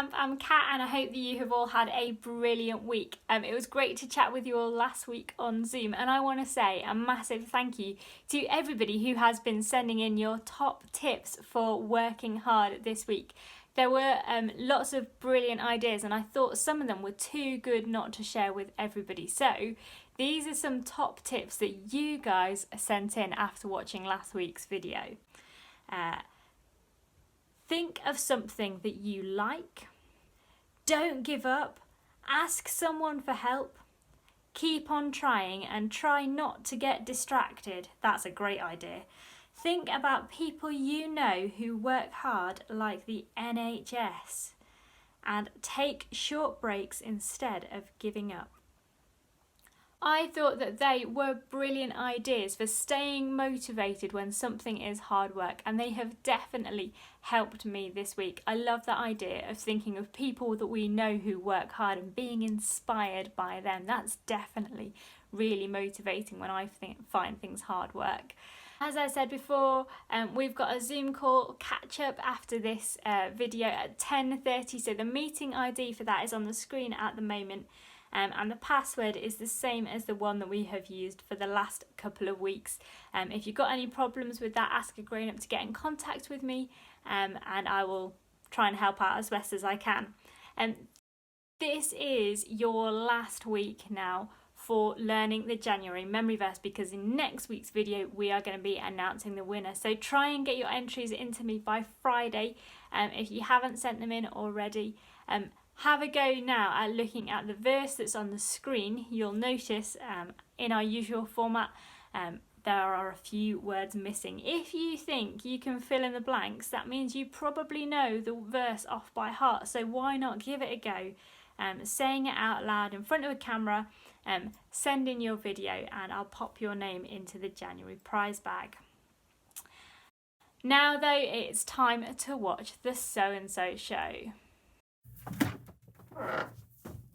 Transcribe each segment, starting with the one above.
Basecamp. I'm Kat and I hope that you have all had a brilliant week. It was great to chat with you all last week on Zoom, and I want to say a massive thank you to everybody who has been sending in your top tips for working hard this week. There were lots of brilliant ideas and I thought some of them were too good not to share with everybody. So these are some top tips that you guys sent in after watching last week's video. Think of something that you like. Don't give up. Ask someone for help. Keep on trying and try not to get distracted. That's a great idea. Think about people you know who work hard, like the NHS, and take short breaks instead of giving up. I thought that they were brilliant ideas for staying motivated when something is hard work, and they have definitely helped me this week. I love the idea of thinking of people that we know who work hard and being inspired by them. That's definitely really motivating when I find things hard work. As I said before, we've got a Zoom call catch up after this video at 10:30, so the meeting ID for that is on the screen at the moment. And the password is the same as the one that we have used for the last couple of weeks. If you've got any problems with that, ask a grown-up to get in contact with me, and I will try and help out as best as I can. This is your last week now for learning the January memory verse, because in next week's video we are going to be announcing the winner. So try and get your entries into me by Friday if you haven't sent them in already. Have a go now at looking at the verse that's on the screen. You'll notice in our usual format there are a few words missing. If you think you can fill in the blanks, that means you probably know the verse off by heart. So why not give it a go? Saying it out loud in front of a camera, send in your video and I'll pop your name into the January prize bag. Now though, it's time to watch the So-and-So show.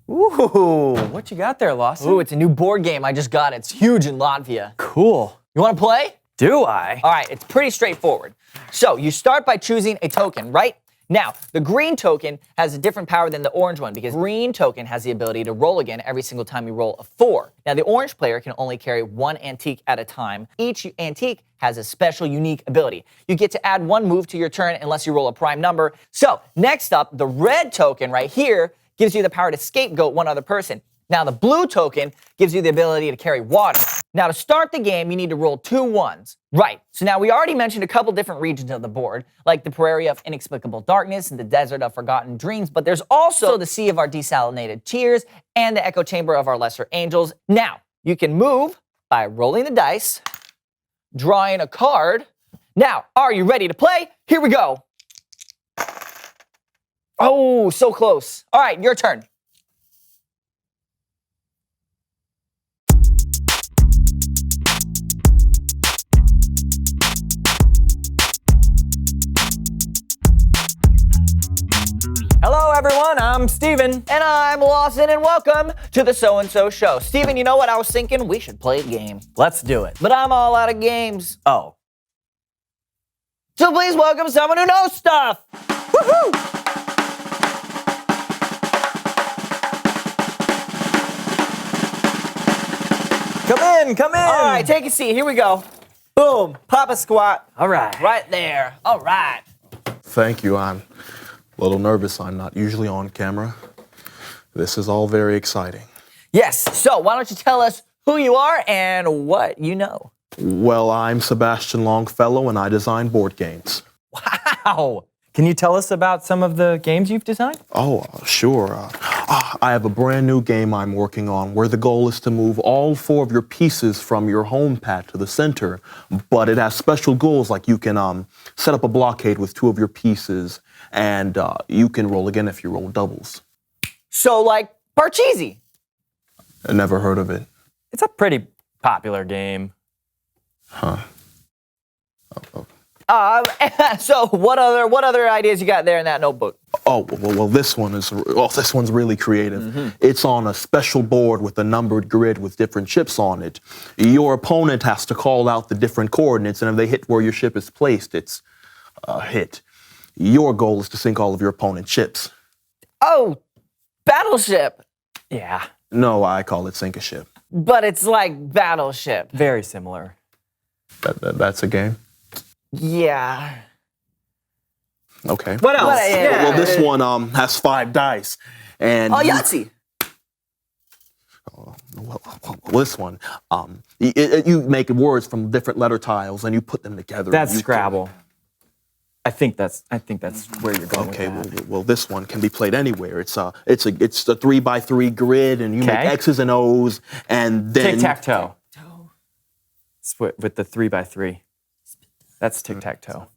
Ooh, what you got there, Lawson? Ooh, it's a new board game. I just got it. It's huge in Latvia. Cool. You want to play? Do I? All right, it's pretty straightforward. So you start by choosing a token, right? Now, the green token has a different power than the orange one because green token has the ability to roll again every single time you roll a 4. Now, the orange player can only carry one antique at a time. Each antique has a special, unique ability. You get to add one move to your turn unless you roll a prime number. So, next up, the red token right here gives you the power to scapegoat one other person. Now, the blue token gives you the ability to carry water. Now, to start the game, you need to roll 2 ones. Right, so now we already mentioned a couple different regions of the board, like the Prairie of Inexplicable Darkness and the Desert of Forgotten Dreams, but there's also the Sea of Our Desalinated Tears and the Echo Chamber of Our Lesser Angels. Now, you can move by rolling the dice, drawing a card. Now, are you ready to play? Here we go. Oh, so close. All right, your turn. Hello, everyone. I'm Steven. And I'm Lawson, and welcome to the So-and-So Show. Steven, you know what? I was thinking we should play a game. Let's do it. But I'm all out of games. Oh. So please welcome someone who knows stuff. Woohoo! Come in. All right, take a seat. Here we go. Boom. Papa squat. All right. Right there. All right. Thank you. I'm a little nervous. I'm not usually on camera. This is all very exciting. Yes, so why don't you tell us who you are and what you know? Well, I'm Sebastian Longfellow, and I design board games. Wow. Can you tell us about some of the games you've designed? Oh, sure. I have a brand new game I'm working on where the goal is to move all 4 of your pieces from your home pad to the center, but it has special goals like you can set up a blockade with 2 of your pieces, and you can roll again if you roll doubles. So like Parcheesi. I never heard of it. It's a pretty popular game. Huh. Oh. So what other ideas you got there in that notebook? Oh, well, this one's really creative. Mm-hmm. It's on a special board with a numbered grid with different ships on it. Your opponent has to call out the different coordinates, and if they hit where your ship is placed, it's a hit. Your goal is to sink all of your opponent's ships. Oh, battleship. Yeah, No, I call it sink a ship. But it's like battleship. very similar. That's a game? Yeah. Okay. What else? Yeah. Well, this one has 5 dice. And Oh, Yahtzee. well, this one, you make words from different letter tiles and you put them together. That's You Scrabble. I think that's where you're going. Okay, with that. well, this one can be played anywhere. It's a 3x3 grid, and you make Okay. X's and O's, and then Tic-tac-toe. With the 3x3. That's tic-tac-toe.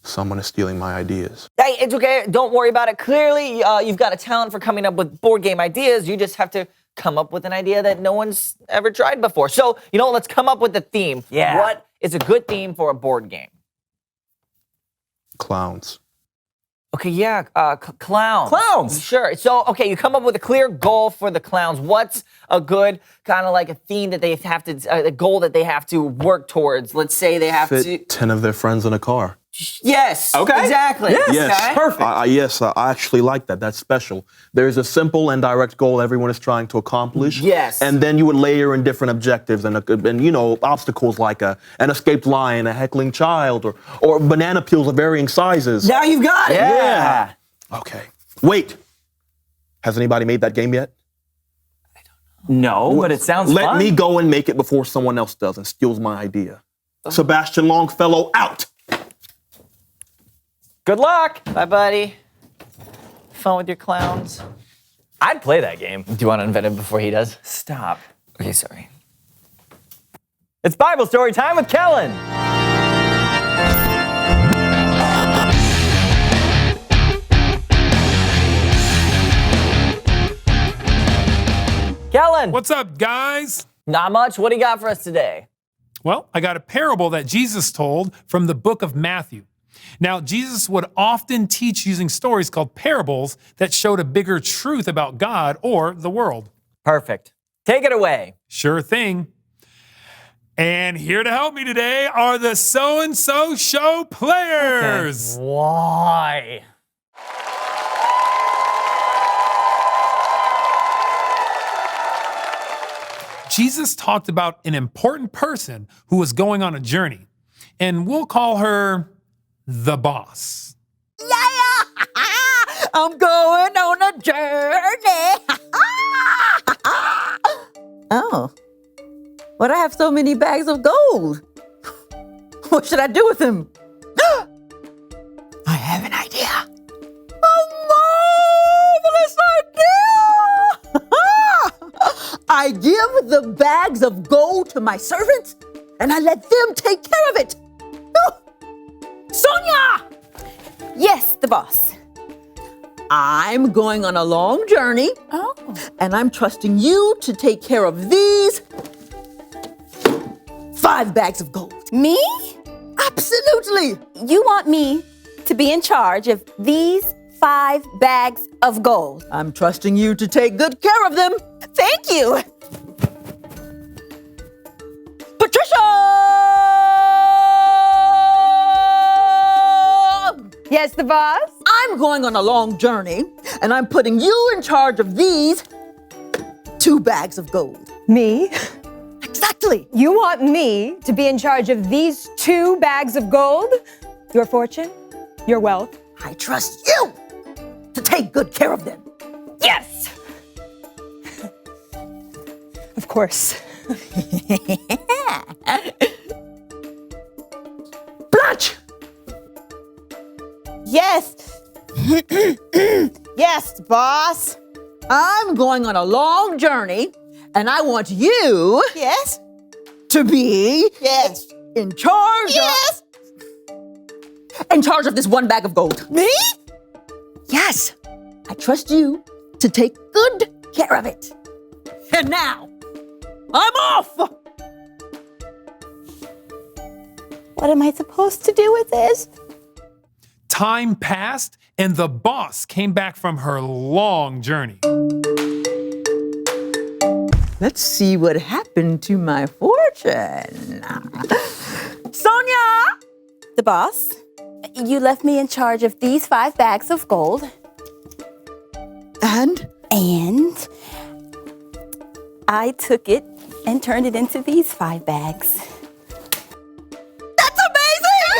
someone is stealing my ideas. Hey, it's okay. Don't worry about it. Clearly, you've got a talent for coming up with board game ideas. You just have to come up with an idea that no one's ever tried before. So, let's come up with a theme. Yeah. What is a good theme for a board game? Clowns. Okay, yeah, clowns. Clowns! Sure. So, okay, you come up with a clear goal for the clowns. What's a good kind of like a theme that they have to, a goal that they have to work towards? Let's say they have to. Fit 10 of their friends in a car. Yes. Okay. Exactly. Yes. Yes. Okay. Perfect. Yes, I actually like that. That's special. There's a simple and direct goal everyone is trying to accomplish. Yes. And then you would layer in different objectives and obstacles like an escaped lion, a heckling child, or banana peels of varying sizes. Now you've got it. Yeah. Okay. Wait. Has anybody made that game yet? No, but it sounds Let fun. me go and make it before someone else does and steals my idea. Sebastian Longfellow out. Good luck. Bye, buddy. Fun with your clowns. I'd play that game. Do you want to invent it before he does? Stop. Okay, sorry. It's Bible story time with Kellen. Kellen. What's up, guys? Not much. What do you got for us today? Well, I got a parable that Jesus told from the book of Matthew. Now, Jesus would often teach using stories called parables that showed a bigger truth about God or the world. Perfect. Take it away. Sure thing. And here to help me today are the So-and-So Show players. Why? Jesus talked about an important person who was going on a journey, and we'll call her the boss. I'm going on a journey. Oh, but I have so many bags of gold. What should I do with them? I have an idea. A marvelous idea! I give the bags of gold to my servants, and I let them take care of it. Sonia! Yes, the boss. I'm going on a long journey. Oh. And I'm trusting you to take care of these 5 bags of gold. Me? Absolutely. You want me to be in charge of these 5 bags of gold? I'm trusting you to take good care of them. Thank you. Patricia! Yes, the boss? I'm going on a long journey, and I'm putting you in charge of these 2 bags of gold. Me? Exactly. You want me to be in charge of these 2 bags of gold? Your fortune? Your wealth? I trust you to take good care of them. Yes! Of course. Blanche! Yes. Yes, boss. I'm going on a long journey, and I want you Yes. to be Yes. in charge Yes. in charge of this 1 bag of gold. Me? Yes, I trust you to take good care of it. And now, I'm off! What am I supposed to do with this? Time passed, and the boss came back from her long journey. Let's see what happened to my fortune. Sonia! The boss? You left me in charge of these 5 bags of gold. And I took it and turned it into these 5 bags. That's amazing!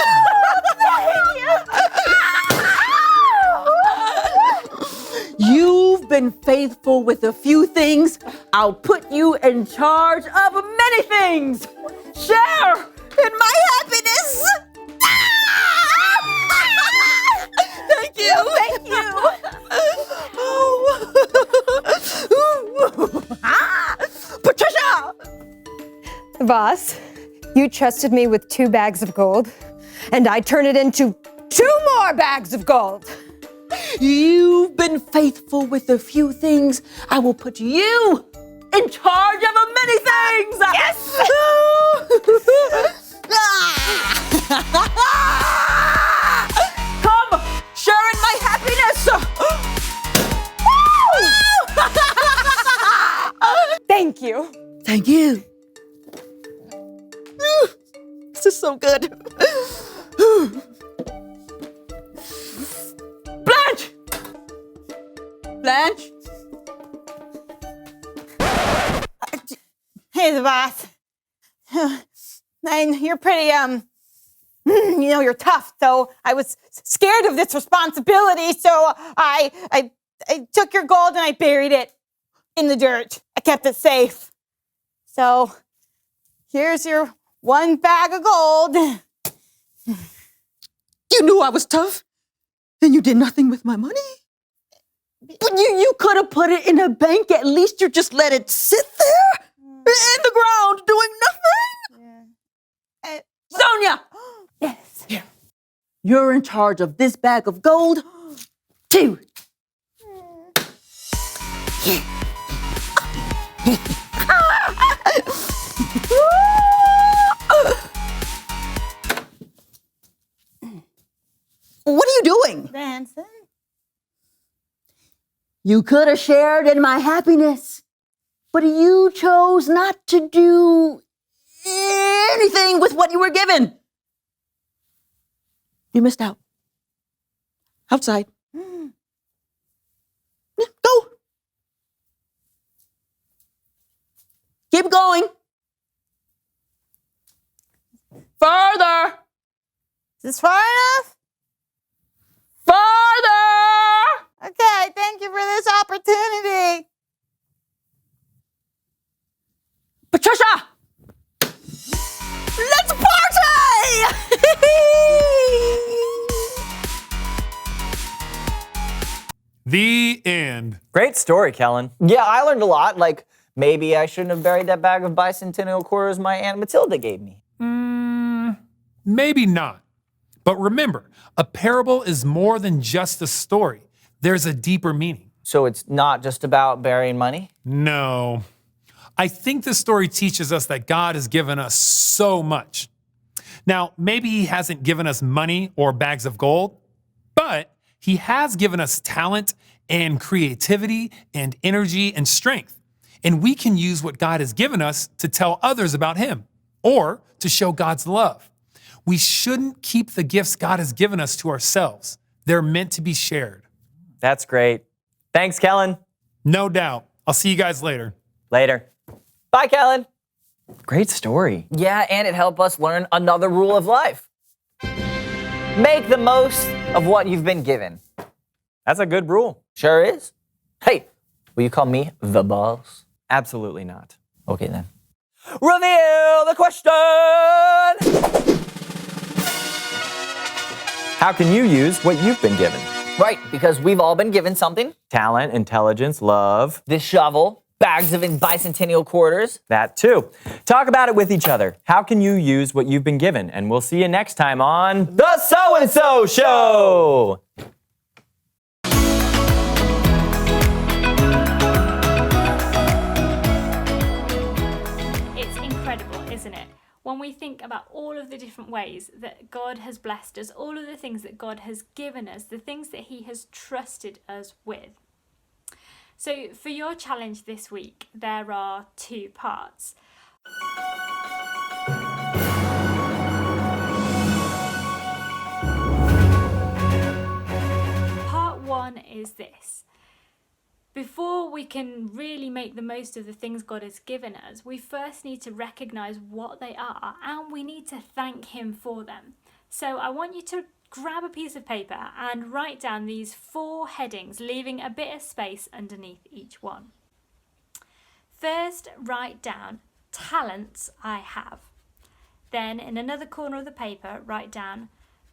You've been faithful with a few things. I'll put you in charge of many things. Share in my happiness. Thank you. Thank you. Patricia! Boss, you trusted me with 2 bags of gold, and I turned it into 2 more bags of gold. You've been faithful with a few things. I will put you in charge of many things. Yes! Come, share in my happiness. Thank you. Thank you. This is so good. Blanche! Blanche? Hey, the boss. And you're pretty, you're tough. So I was scared of this responsibility. So I took your gold and I buried it in the dirt. I kept it safe. So here's your 1 bag of gold. You knew I was tough, and you did nothing with my money. But you could have put it in a bank. At least you just let it sit there in the ground doing nothing. Sonia! Yes. Here. You're in charge of this bag of gold, too. What are you doing? Dancing. You could have shared in my happiness, but you chose not to do anything with what you were given. You missed out. Outside. Yeah, go. Keep going. Further. Is this far enough? Further. Okay, thank you for this opportunity. Patricia! Let's party! The end. Great story, Kellen. Yeah, I learned a lot. Like, maybe I shouldn't have buried that bag of bicentennial quarters my Aunt Matilda gave me. Maybe not. But remember, a parable is more than just a story. There's a deeper meaning. So it's not just about burying money? No. I think this story teaches us that God has given us so much. Now, maybe he hasn't given us money or bags of gold, but he has given us talent and creativity and energy and strength. And we can use what God has given us to tell others about him or to show God's love. We shouldn't keep the gifts God has given us to ourselves. They're meant to be shared. That's great. Thanks, Kellen. No doubt. I'll see you guys later. Later. Bye, Kellen. Great story. Yeah, and it helped us learn another rule of life. Make the most of what you've been given. That's a good rule. Sure is. Hey, will you call me the boss? Absolutely not. Okay, then. Reveal the question! How can you use what you've been given? Right, because we've all been given something. Talent, intelligence, love. This shovel, bags of bicentennial quarters. That too. Talk about it with each other. How can you use what you've been given? And we'll see you next time on The So-and-So Show! It's incredible, isn't it? When we think about all of the different ways that God has blessed us, all of the things that God has given us, the things that he has trusted us with. So for your challenge this week, there are 2 parts. Part 1 is this. Before we can really make the most of the things God has given us, we first need to recognize what they are, and we need to thank Him for them. So I want you to grab a piece of paper and write down these 4 headings, leaving a bit of space underneath each one. First, write down talents I have. Then in another corner of the paper, write down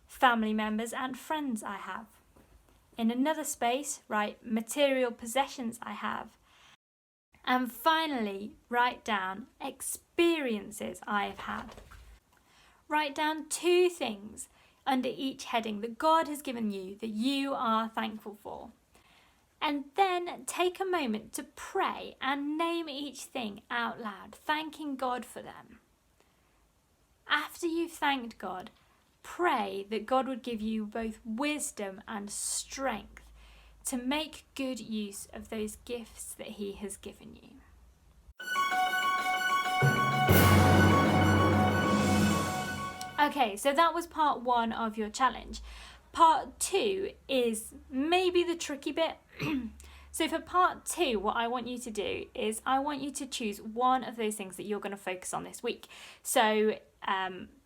family members and friends I have. In another space, write material possessions I have. And finally, write down experiences I have had. Write down 2 things under each heading that God has given you that you are thankful for. And then take a moment to pray and name each thing out loud, thanking God for them. After you've thanked God, pray that God would give you both wisdom and strength to make good use of those gifts that He has given you. Okay, so that was part 1 of your challenge. Part 2 is maybe the tricky bit. So for part 2, what I want you to do is I want you to choose one of those things that you're going to focus on this week. So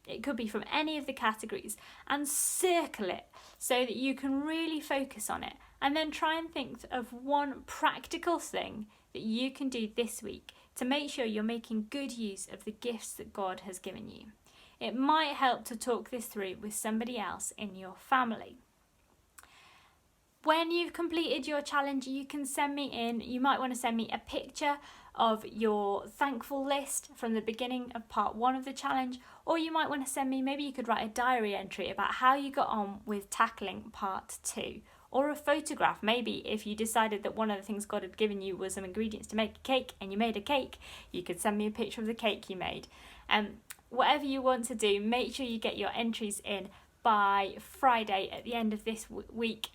it could be from any of the categories, and circle it so that you can really focus on it, and then try and think of one practical thing that you can do this week to make sure you're making good use of the gifts that God has given you. It might help to talk this through with somebody else in your family. When you've completed your challenge, you might want to send me a picture of your thankful list from the beginning of part 1 of the challenge, or you might want to send me, maybe you could write a diary entry about how you got on with tackling part 2, or a photograph. Maybe if you decided that one of the things God had given you was some ingredients to make a cake and you made a cake, you could send me a picture of the cake you made. Whatever you want to do, make sure you get your entries in by Friday at the end of this week,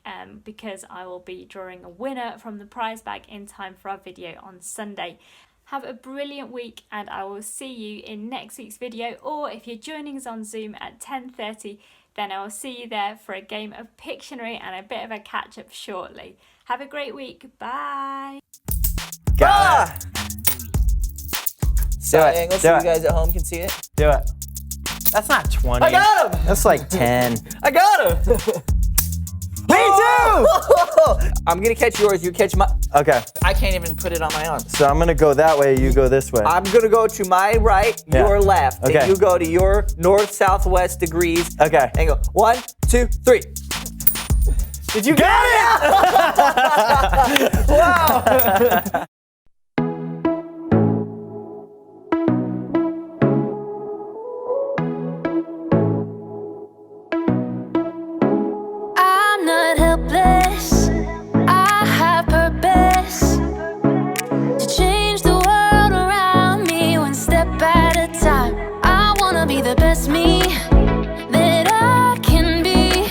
because I will be drawing a winner from the prize bag in time for our video on Sunday. Have a brilliant week, and I will see you in next week's video, or if you're joining us on Zoom at 10:30, then I will see you there for a game of Pictionary and a bit of a catch up shortly. Have a great week. Bye. Got it. Side angle so you guys at home can see it. Do it. That's not 20. I got him! That's like 10. I got him! Me too! I'm gonna catch yours, you catch my... Okay, I can't even put it on my arm. so I'm gonna go that way, you go this way. I'm gonna go to my right, Yeah. your left. Okay. And you go to your north-southwest degrees. Okay. And go 1, 2, 3. Did you Got it! Wow! I'm not helpless. I have purpose to change the world around me one step at a time. I wanna be the best me that I can be.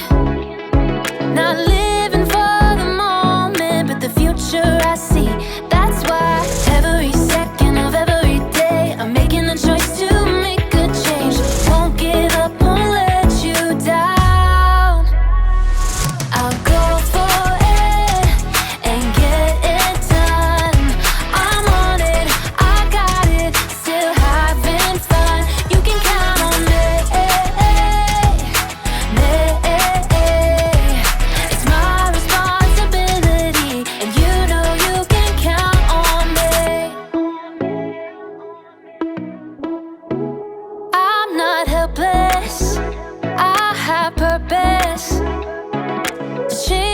Not living for the moment, but the future I see. That's why every second of every day I'm making a choice to make a change. Won't give up, won't let you down. I'll go for it and get it done. I'm on it, I got it, still having fun. You can count on me. It's my responsibility, and you know you can count on me. I'm not helpless. I have purpose to change